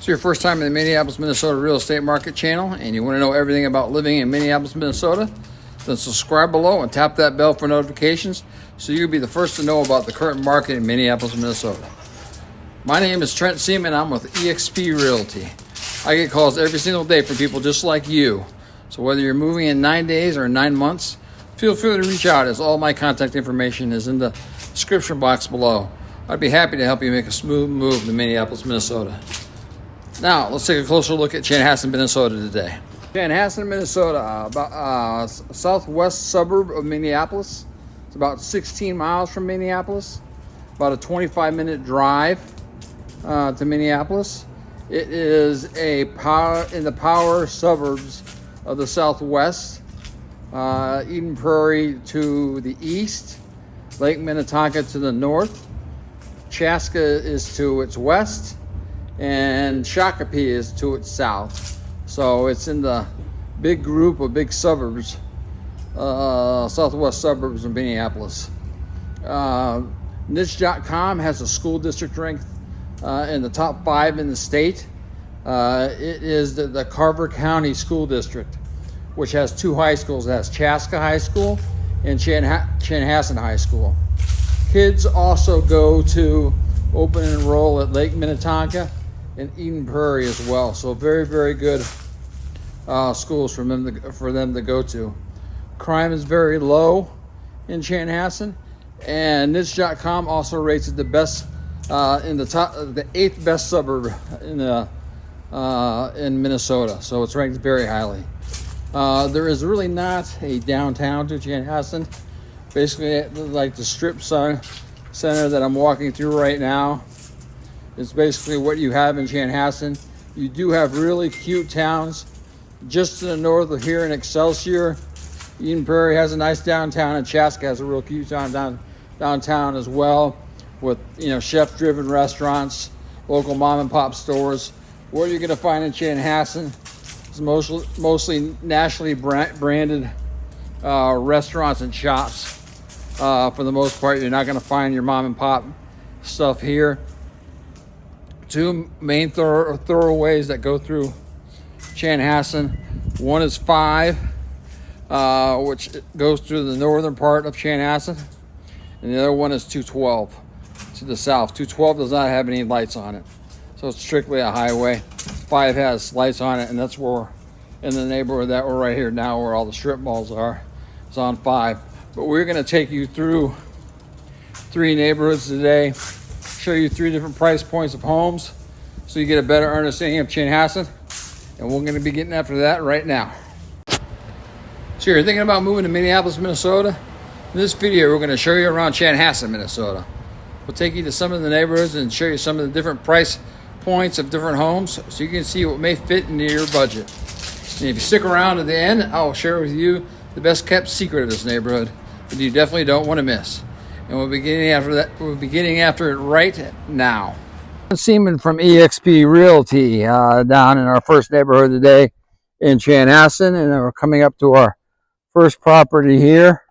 It's your first time in the Minneapolis, Minnesota real estate market channel and you want to know everything about living in Minneapolis, Minnesota, then subscribe below and tap that bell for notifications so you'll be the first to know about the current market in Minneapolis, Minnesota. My name is Trent Seaman. I'm with eXp Realty. I get calls every single day from people just like you. So whether you're moving in 9 days or 9 months, feel free to reach out as all my contact information is in the description box below. I'd be happy to help you make a smooth move to Minneapolis, Minnesota. Now, let's take a closer look at Chanhassen, Minnesota today. Chanhassen, Minnesota, about southwest suburb of Minneapolis. It's about 16 miles from Minneapolis, about a 25-minute drive to Minneapolis. It is in the power suburbs of the southwest. Eden Prairie to the east, Lake Minnetonka to the north, Chaska is to its west, and Shakopee is to its south. So it's in the big group of big suburbs, southwest suburbs of Minneapolis. Niche.com has a school district ranked in the top 5 in the state. It is the Carver County School District, which has 2 high schools. It has Chaska High School and Chanhassen High School. Kids also go to open enroll at Lake Minnetonka and Eden Prairie as well. So very, very good schools for them to go to. Crime is very low in Chanhassen, and Niche.com also rates it the best in the 8th best suburb in Minnesota. So it's ranked very highly. There is really not a downtown to Chanhassen. Basically, like the strip center that I'm walking through right now is basically what you have in Chanhassen. You do have really cute towns just to the north of here in Excelsior. Eden Prairie has a nice downtown, and Chaska has a real cute downtown as well, with chef-driven restaurants, local mom and pop stores. What you're going to find in Chanhassen is mostly nationally branded restaurants and shops. For the most part, you're not going to find your mom and pop stuff here. 2 main thoroughways that go through Chanhassen. One is 5, which goes through the northern part of Chanhassen, and the other one is 212 to the south. 212 does not have any lights on it, so it's strictly a highway. 5 has lights on it, and that's where in the neighborhood that we're right here now, where all the strip malls are. It's on 5. But we're going to take you through 3 neighborhoods today, show you 3 different price points of homes so you get a better understanding of Chanhassen, and we're going to be getting after that right now. So you're thinking about moving to Minneapolis, Minnesota? In this video, we're going to show you around Chanhassen, Minnesota. We'll take you to some of the neighborhoods and show you some of the different price points of different homes so you can see what may fit into your budget. And if you stick around to the end, I'll share with you the best kept secret of this neighborhood that you definitely don't want to miss. And we'll be getting after that. We'll be getting after it right now. Seaman from eXp Realty down in our first neighborhood today in Chanhassen, and we're coming up to our first property here,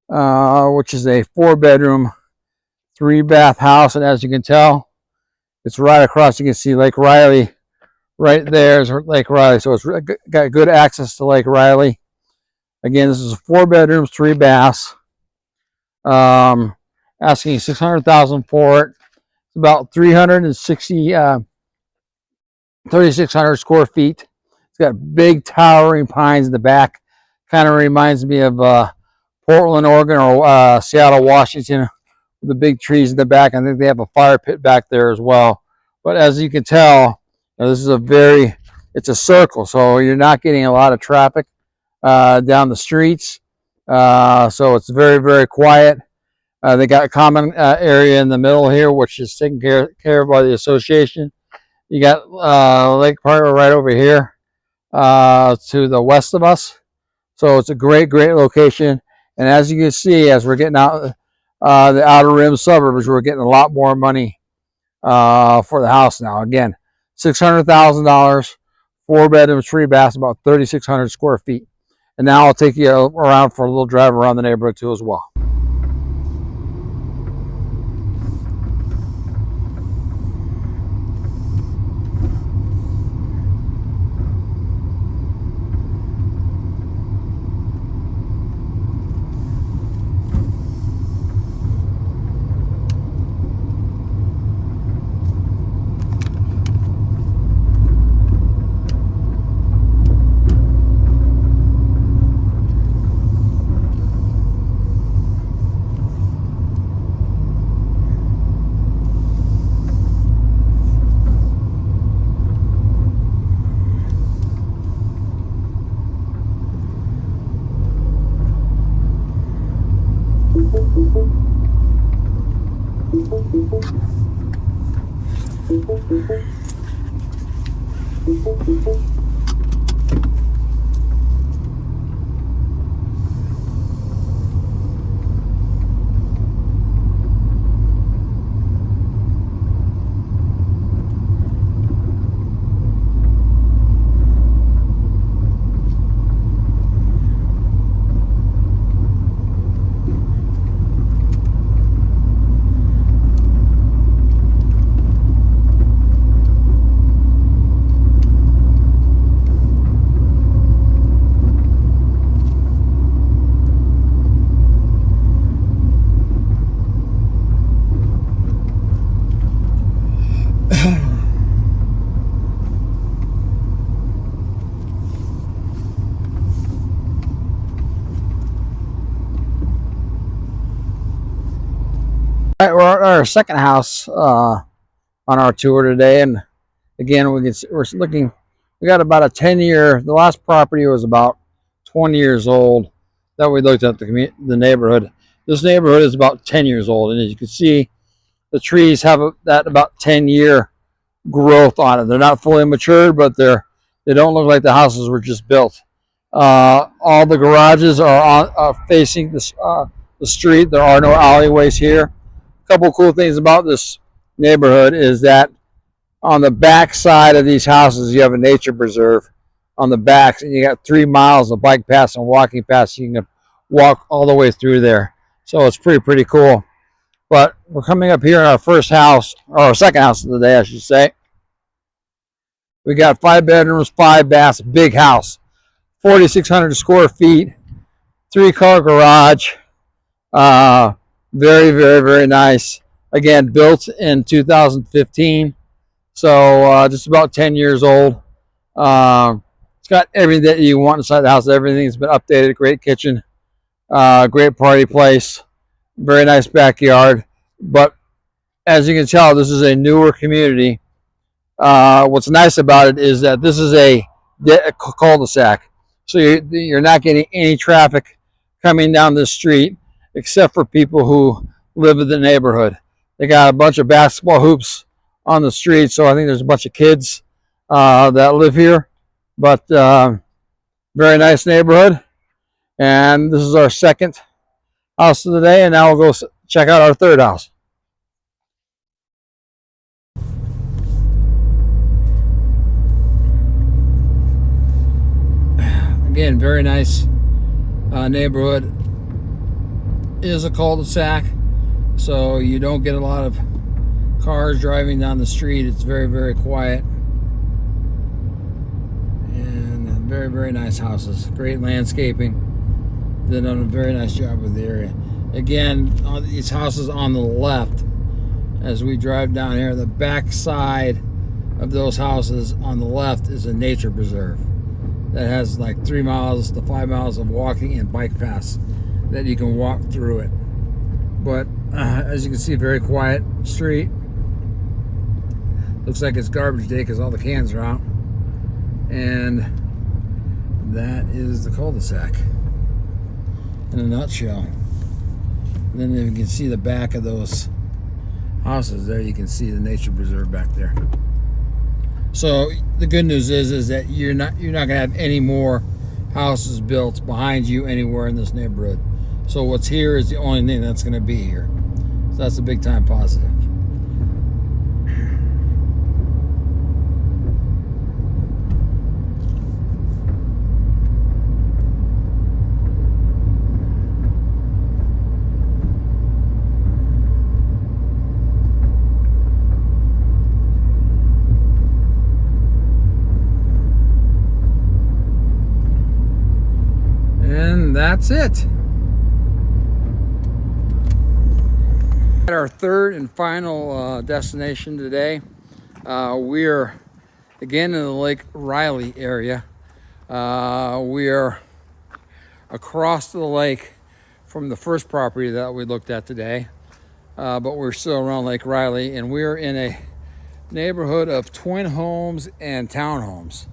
which is a 4-bedroom, 3-bath house. And as you can tell, it's right across. You can see Lake Riley right there is Lake Riley, so it's got good access to Lake Riley. Again, this is 4 bedrooms, 3 baths. Asking $600,000 for it. It's about 3,600 square feet. It's got big towering pines in the back. Kind of reminds me of Portland, Oregon, or Seattle, Washington, with the big trees in the back. I think they have a fire pit back there as well. But as you can tell, this is it's a circle, so you're not getting a lot of traffic down the streets, so it's very, very quiet. They got a common area in the middle here, which is taken care of by the association. You got Lake Prairie right over here to the west of us, so it's a great location. And as you can see, as we're getting out the outer rim suburbs, we're getting a lot more money for the house now. Again, $600,000, 4 bedrooms, 3 baths, about 3,600 square feet. And now I'll take you around for a little drive around the neighborhood too as well. All right, we're at our second house on our tour today, and again, we're looking. We got about a 10-year. The last property was about 20 years old that we looked at the neighborhood. This neighborhood is about 10 years old, and as you can see, the trees have that about 10-year growth on it. They're not fully matured, but they don't look like the houses were just built. All the garages are facing the street. There are no alleyways here. A couple cool things about this neighborhood is that on the back side of these houses, you have a nature preserve on the backs, and you got 3 miles of bike paths and walking paths. You can walk all the way through there. So it's pretty cool. But we're coming up here in our first house, or our second house of the day, I should say. We got 5 bedrooms, 5 baths, big house, 4,600 square feet, 3-car garage. Very nice. Again, built in 2015. So just about 10 years old. It's got everything that you want inside the house. Everything's been updated. Great kitchen, great party place, very nice backyard. But as you can tell, this is a newer community. What's nice about it is that this is a cul-de-sac. So you're not getting any traffic coming down this street except for people who live in the neighborhood. They got a bunch of basketball hoops on the street, so I think there's a bunch of kids that live here. But very nice neighborhood. And this is our second house of the day, and now we'll go check out our third house. Again, very nice neighborhood. It is a cul-de-sac, so you don't get a lot of cars driving down the street. It's very quiet, and very nice houses. Great landscaping. They've done a very nice job with the area. Again, on these houses on the left, as we drive down here, the back side of those houses on the left is a nature preserve that has like 3 miles to 5 miles of walking and bike paths that you can walk through it. But as you can see, very quiet street. Looks like it's garbage day because all the cans are out. And that is the cul-de-sac in a nutshell. And then you can see the back of those houses there. You can see the nature preserve back there. So the good news is that you're not gonna have any more houses built behind you anywhere in this neighborhood. So what's here is the only thing that's gonna be here. So that's a big time positive. And that's it. At our third and final destination today, we're again in the Lake Riley area. We are across the lake from the first property that we looked at today, but we're still around Lake Riley, and we're in a neighborhood of twin homes and townhomes.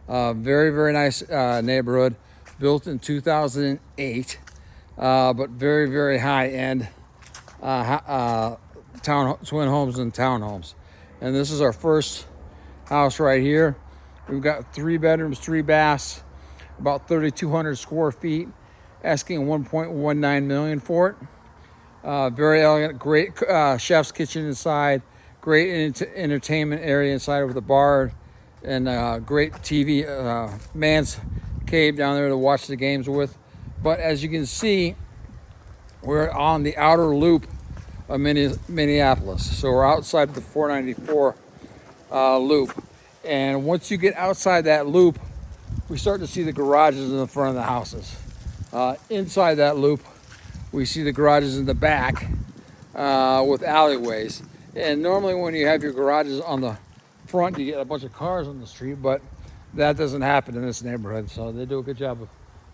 Very nice neighborhood, built in 2008, but very high-end twin homes and townhomes. And this is our first house right here. We've got 3 bedrooms, 3 baths, about 3,200 square feet, asking 1.19 million for it. Very elegant, great chef's kitchen inside, great entertainment area inside with a bar, and great TV, man's cave down there to watch the games with. But as you can see, we're on the outer loop of Minneapolis. So we're outside of the 494 loop. And once you get outside that loop, we start to see the garages in the front of the houses. Inside that loop, we see the garages in the back with alleyways. And normally when you have your garages on the front, you get a bunch of cars on the street, but that doesn't happen in this neighborhood. So they do a good job of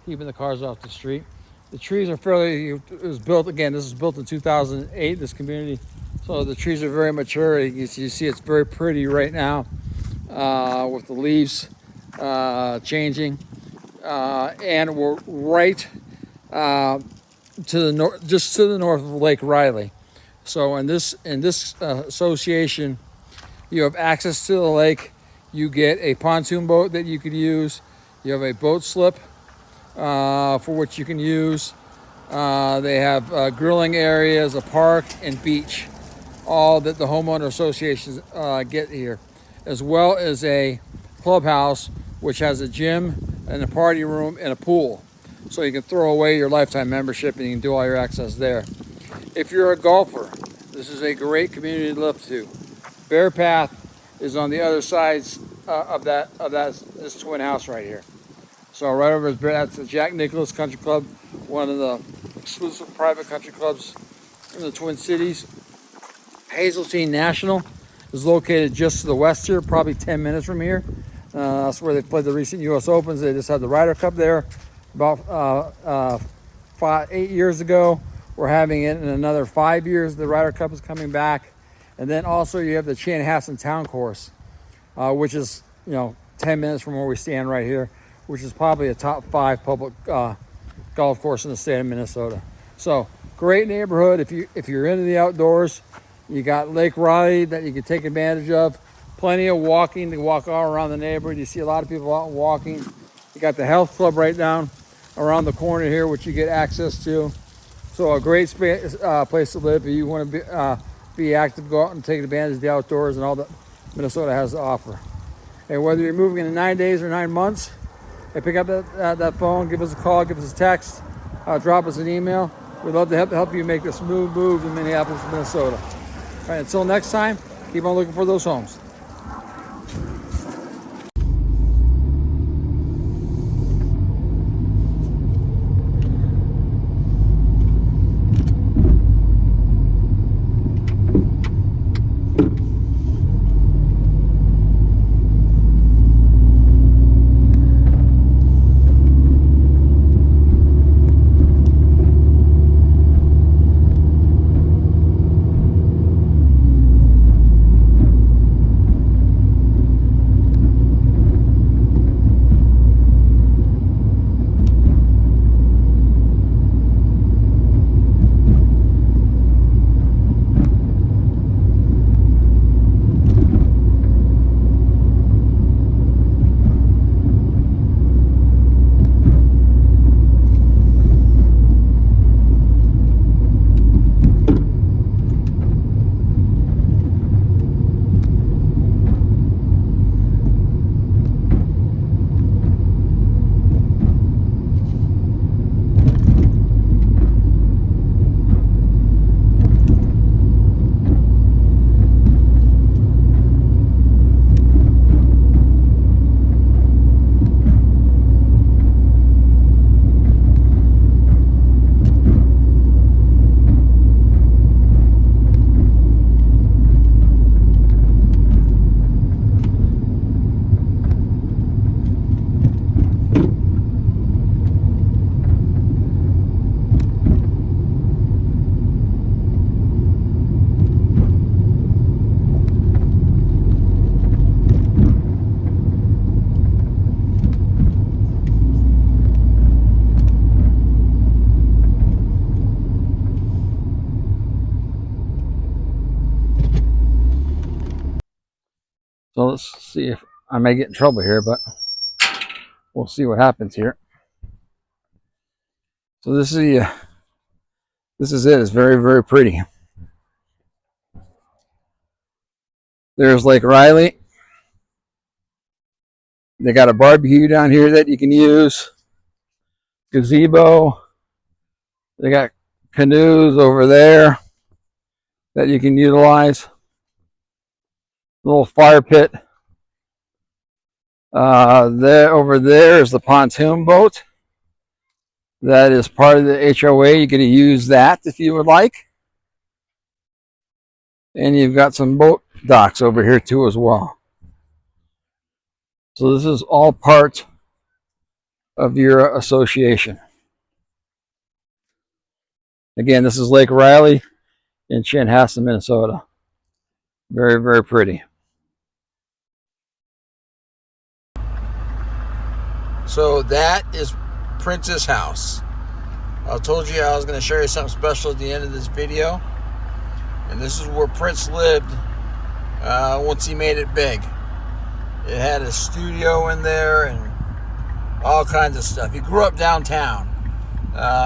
keeping the cars off the street. The trees are it was built, again, this was built in 2008, this community. So the trees are very mature. You see it's very pretty right now with the leaves changing. And we're right to the north, just to the north of Lake Riley. So in this association, you have access to the lake. You get a pontoon boat that you could use. You have a boat slip for which you can use. They have grilling areas, a park, and beach, all that the homeowner associations get here, as well as a clubhouse which has a gym and a party room and a pool. So you can throw away your lifetime membership and you can do all your access there. If you're a golfer, this is a great community to live to. Bear Path is on the other sides of this twin house right here. So right over that's the Jack Nicklaus Country Club, one of the exclusive private country clubs in the Twin Cities. Hazeltine National is located just to the west here, probably 10 minutes from here. That's where they played the recent U.S. Opens. They just had the Ryder Cup there about 8 years ago. We're having it in another 5 years. The Ryder Cup is coming back. And then also you have the Chanhassen Town Course, which is 10 minutes from where we stand right here, which is probably a top 5 public golf course in the state of Minnesota. So great neighborhood. If you're into the outdoors, you got Lake Riley that you can take advantage of. Plenty of walking to walk all around the neighborhood. You see a lot of people out walking. You got the health club right down around the corner here, which you get access to. So a great place to live if you want to be active, go out and take advantage of the outdoors and all that Minnesota has to offer. And whether you're moving in 9 days or 9 months, hey, pick up that phone, give us a call, give us a text, drop us an email. We'd love to help you make a smooth move in Minneapolis, Minnesota. All right, until next time, keep on looking for those homes. So let's see if I may get in trouble here, but we'll see what happens here. So this is it. It's very, very pretty. There's Lake Riley. They got a barbecue down here that you can use. Gazebo. They got canoes over there that you can utilize. Little fire pit. Over there is the pontoon boat. That is part of the HOA. You can use that if you would like. And you've got some boat docks over here too as well. So this is all part of your association. Again, this is Lake Riley in Chanhassen, Minnesota. Very, very pretty. So that is Prince's house. I told you I was going to show you something special at the end of this video. And this is where Prince lived once he made it big. It had a studio in there and all kinds of stuff. He grew up downtown.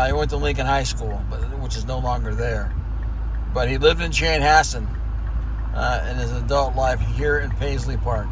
He went to Lincoln High School, which is no longer there. But he lived in Chanhassen in his adult life here in Paisley Park.